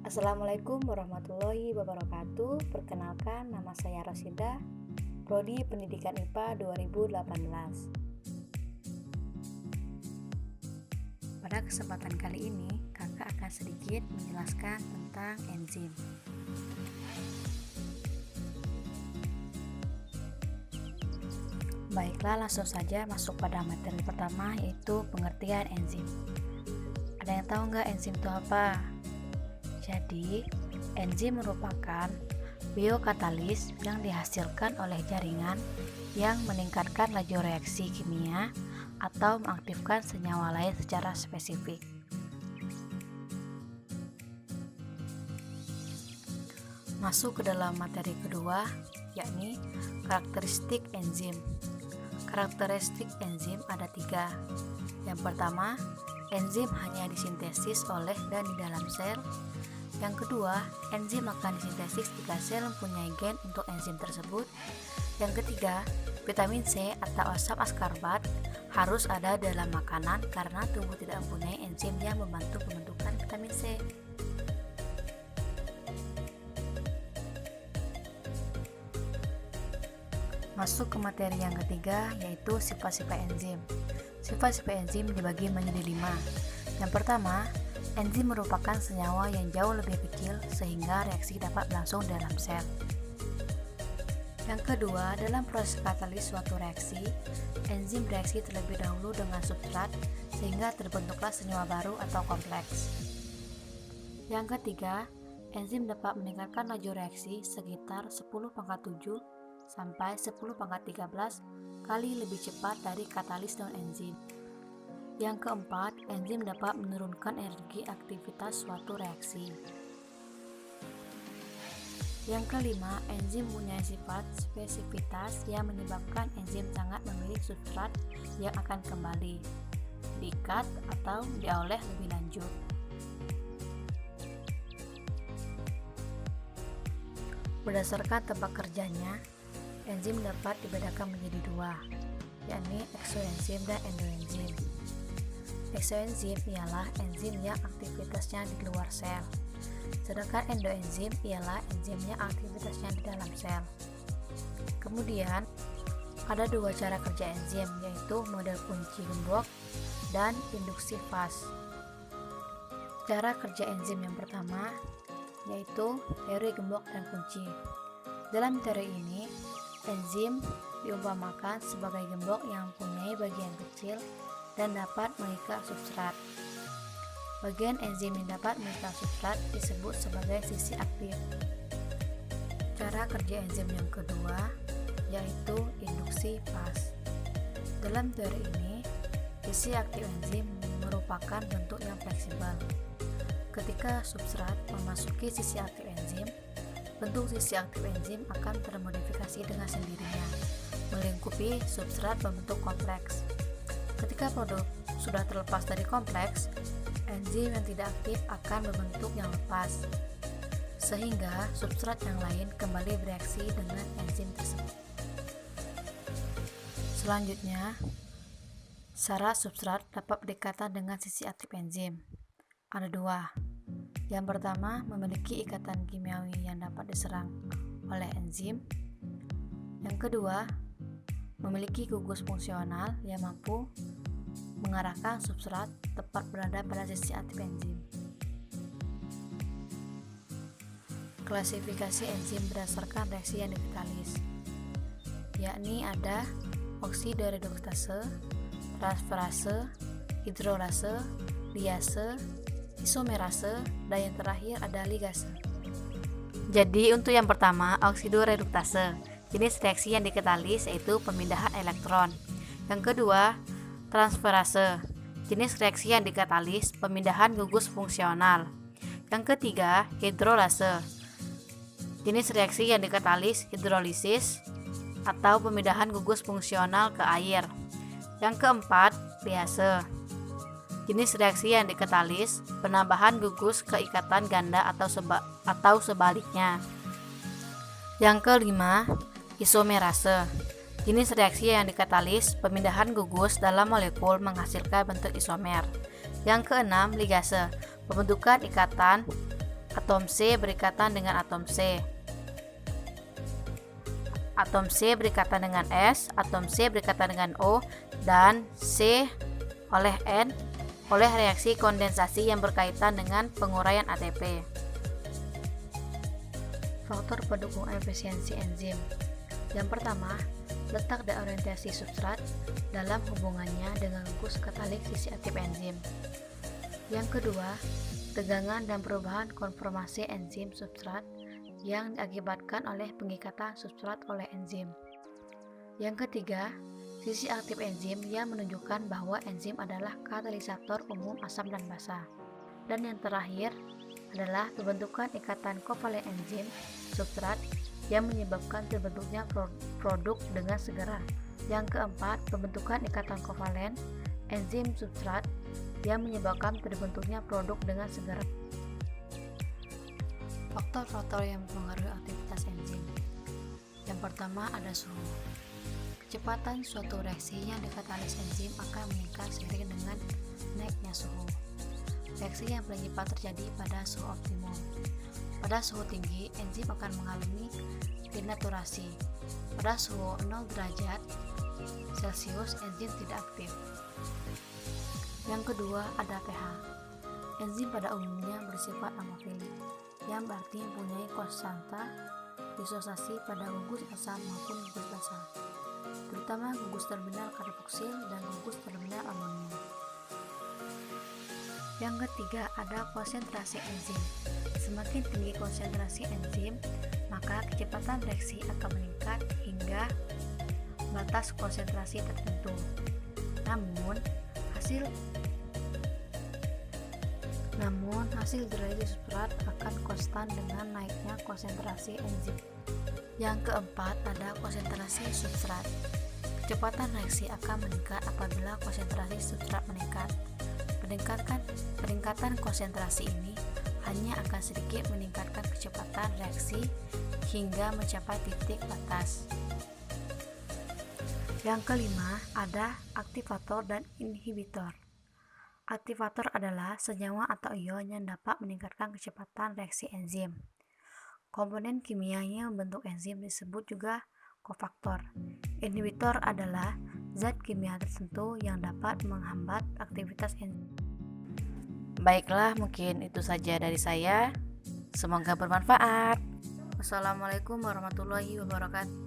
Assalamualaikum warahmatullahi wabarakatuh. Perkenalkan, nama saya Rosida, Prodi Pendidikan IPA 2018. Pada kesempatan kali ini, kakak akan sedikit menjelaskan tentang enzim. Baiklah, langsung saja masuk pada materi pertama, yaitu pengertian enzim. Ada yang tahu nggak enzim itu apa? Jadi, enzim merupakan biokatalis yang dihasilkan oleh jaringan yang meningkatkan laju reaksi kimia atau mengaktifkan senyawa lain secara spesifik. Masuk ke dalam materi kedua, yakni karakteristik enzim. Karakteristik enzim ada 3. Yang pertama, enzim hanya disintesis oleh dan di dalam sel. Yang kedua, enzim akan disintesis jika sel mempunyai gen untuk enzim tersebut. Yang ketiga, vitamin C atau asam askarbat harus ada dalam makanan karena tubuh tidak mempunyai enzim yang membantu pembentukan vitamin C. Masuk ke materi yang ketiga, yaitu sifat-sifat enzim. Sifat-sifat enzim dibagi menjadi 5. Yang pertama, enzim merupakan senyawa yang jauh lebih kecil sehingga reaksi dapat berlangsung dalam sel. Yang kedua, dalam proses katalis suatu reaksi, enzim bereaksi terlebih dahulu dengan substrat sehingga terbentuklah senyawa baru atau kompleks. Yang ketiga, enzim dapat meningkatkan laju reaksi sekitar 10⁻⁷ sampai 10⁻13 kali lebih cepat dari katalis non-enzim. Yang keempat, enzim dapat menurunkan energi aktivitas suatu reaksi. Yang kelima, enzim punya sifat spesifitas yang menyebabkan enzim sangat memilih substrat yang akan kembali diikat atau diolah lebih lanjut. Berdasarkan tempat kerjanya, enzim dapat dibedakan menjadi 2, yakni eksoenzim dan endoenzim. Eksoenzim ialah enzim yang aktivitasnya di luar sel, sedangkan endoenzim ialah enzim yang aktivitasnya di dalam sel. Kemudian, ada 2 cara kerja enzim, yaitu model kunci gembok dan induksi fast. Cara kerja enzim yang pertama, yaitu teori gembok dan kunci. Dalam teori ini, enzim diumpamakan sebagai gembok yang mempunyai bagian kecil dan dapat mengikat substrat. Bagian enzim yang dapat mengikat substrat disebut sebagai sisi aktif. Cara kerja enzim yang kedua yaitu induksi fast. Dalam teori ini, sisi aktif enzim merupakan bentuk yang fleksibel. Ketika substrat memasuki sisi aktif enzim, bentuk sisi aktif enzim akan termodifikasi dengan sendirinya, melingkupi substrat berbentuk kompleks. Ketika produk sudah terlepas dari kompleks, enzim yang tidak aktif akan berbentuk yang lepas, sehingga substrat yang lain kembali bereaksi dengan enzim tersebut. Selanjutnya, syarat substrat dapat berdekatan dengan sisi aktif enzim. Ada 2. Yang pertama, memiliki ikatan kimiawi yang dapat diserang oleh enzim. Yang kedua, memiliki gugus fungsional yang mampu mengarahkan substrat tepat berada pada sisi aktif enzim. Klasifikasi enzim berdasarkan reaksi yang dikatalis, yakni ada oksidoreduktase, transferase, hidrolase, liase, isomerase, dan yang terakhir ada ligase. Jadi untuk yang pertama, oksidoreduktase, jenis reaksi yang dikatalis yaitu pemindahan elektron. Yang kedua, transferase, jenis reaksi yang dikatalis pemindahan gugus fungsional. Yang ketiga, hidrolase, jenis reaksi yang dikatalis hidrolisis atau pemindahan gugus fungsional ke air. Yang keempat, liase, jenis reaksi yang dikatalis penambahan gugus ke ikatan ganda atau sebaliknya. Yang kelima, isomerase, jenis reaksi yang dikatalis pemindahan gugus dalam molekul menghasilkan bentuk isomer. Yang keenam, ligase, pembentukan ikatan Atom C berikatan dengan atom C. Atom C berikatan dengan S, atom C berikatan dengan O, dan C oleh N oleh reaksi kondensasi yang berkaitan dengan penguraian ATP. Faktor pendukung efisiensi enzim. Yang pertama, letak dan orientasi substrat dalam hubungannya dengan gugus katalik sisi aktif enzim. Yang kedua, tegangan dan perubahan konformasi enzim substrat yang diakibatkan oleh pengikatan substrat oleh enzim. Yang ketiga, sisi aktif enzim yang menunjukkan bahwa enzim adalah katalisator umum asam dan basa. Dan yang terakhir adalah pembentukan ikatan kovalen enzim substrat yang menyebabkan terbentuknya produk dengan segera. Yang keempat, pembentukan ikatan kovalen enzim substrat yang menyebabkan terbentuknya produk dengan segera. Faktor-faktor yang mempengaruhi aktivitas enzim. Yang pertama ada suhu. Kecepatan suatu reaksi yang dikatalis enzim akan meningkat seiring dengan naiknya suhu. Reaksi yang paling cepat terjadi pada suhu optimum. Pada suhu tinggi, enzim akan mengalami denaturasi. Pada suhu 0 derajat Celcius, enzim tidak aktif. Yang kedua ada pH. Enzim pada umumnya bersifat amofilik, yang berarti mempunyai konstanta disosiasi pada gugus asam maupun gugus basa, terutama gugus terminal karboksil dan gugus terminal amonium. Yang ketiga ada konsentrasi enzim. Semakin tinggi konsentrasi enzim, maka kecepatan reaksi akan meningkat hingga batas konsentrasi tertentu. Namun hasil derajat substrat akan konstan dengan naiknya konsentrasi enzim. Yang keempat ada konsentrasi substrat. Kecepatan reaksi akan meningkat apabila konsentrasi substrat meningkat. Peningkatan konsentrasi ini hanya akan sedikit meningkatkan kecepatan reaksi hingga mencapai titik batas. Yang kelima ada aktivator dan inhibitor. Aktivator adalah senyawa atau ion yang dapat meningkatkan kecepatan reaksi enzim. Komponen kimia yang membentuk enzim disebut juga kofaktor. Inhibitor adalah zat kimia tertentu yang dapat menghambat aktivitas enzim. Baiklah, mungkin itu saja dari saya. Semoga bermanfaat. Wassalamualaikum warahmatullahi wabarakatuh.